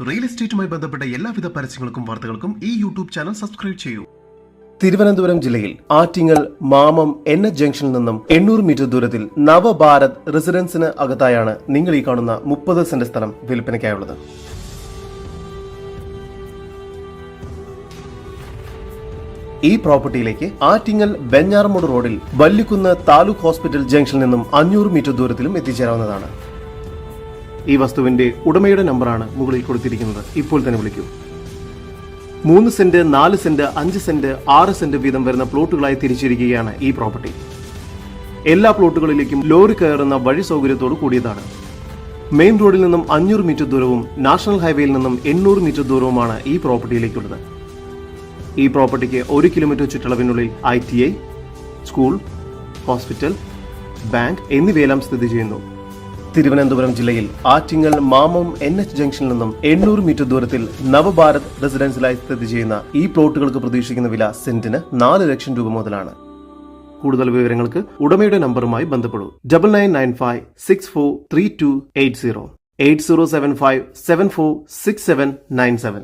Real എസ്റ്റേറ്റുമായി ബന്ധപ്പെട്ട എല്ലാവിധ പരസ്യങ്ങൾക്കും വാർത്തകൾക്കും ഈ യൂട്യൂബ് ചാനൽ സബ്സ്ക്രൈബ് ചെയ്യൂ. തിരുവനന്തപുരം ജില്ലയിൽ ആറ്റിങ്ങൽ മാമം NH ജംഗ്ഷനിൽ നിന്നും 800 മീറ്റർ ദൂരത്തിൽ നവഭാരത് റെസിഡൻസിന് അകത്തായാണ് നിങ്ങൾ ഈ കാണുന്ന 30 സെന്റ് സ്ഥലം വിൽപ്പനയ്ക്കായുള്ളത്. ഈ പ്രോപ്പർട്ടിയിലേക്ക് ആറ്റിങ്ങൽ വെഞ്ഞാറമൂട് റോഡിൽ വല്ലിക്കുന്ന് താലൂക്ക് ഹോസ്പിറ്റൽ ജംഗ്ഷനിൽ നിന്നും 500 മീറ്റർ ദൂരത്തിലും എത്തിച്ചേരാവുന്നതാണ്. ഈ വസ്തുവിന്റെ ഉടമയുടെ നമ്പറാണ് മുകളിൽ കൊടുത്തിരിക്കുന്നത്. ഇപ്പോൾ തന്നെ വിളിക്കൂ. 3 സെന്റ് 4 സെന്റ് 5 സെന്റ് 6 സെന്റ് വീതം വരുന്ന പ്ലോട്ടുകളായി തിരിച്ചിരിക്കുകയാണ് ഈ പ്രോപ്പർട്ടി. എല്ലാ പ്ലോട്ടുകളിലേക്കും ലോറി കയറുന്ന വഴി സൗകര്യത്തോട് കൂടിയതാണ്. മെയിൻ റോഡിൽ നിന്നും 500 മീറ്റർ ദൂരവും നാഷണൽ ഹൈവേയിൽ നിന്നും 800 മീറ്റർ ദൂരവുമാണ് ഈ പ്രോപ്പർട്ടിയിലേക്കുള്ളത്. ഈ പ്രോപ്പർട്ടിക്ക് 1 കിലോമീറ്റർ ചുറ്റളവിനുള്ളിൽ ITI, സ്കൂൾ, ഹോസ്പിറ്റൽ, ബാങ്ക് എന്നിവയെല്ലാം സ്ഥിതി ചെയ്യുന്നു. തിരുവനന്തപുരം ജില്ലയിൽ ആറ്റിങ്ങൽ മാമം NH ജംഗ്ഷനിൽ നിന്നും 800 മീറ്റർ ദൂരത്തിൽ നവഭാരത് റെസിഡൻസിലായി സ്ഥിതി ചെയ്യുന്ന ഈ പ്ലോട്ടുകൾക്ക് പ്രതീക്ഷിക്കുന്ന വില സെന്റിന് 4 ലക്ഷം രൂപ മുതലാണ്. കൂടുതൽ വിവരങ്ങൾക്ക് ഉടമയുടെ നമ്പറുമായി ബന്ധപ്പെടൂ. 9995643280 8075746797.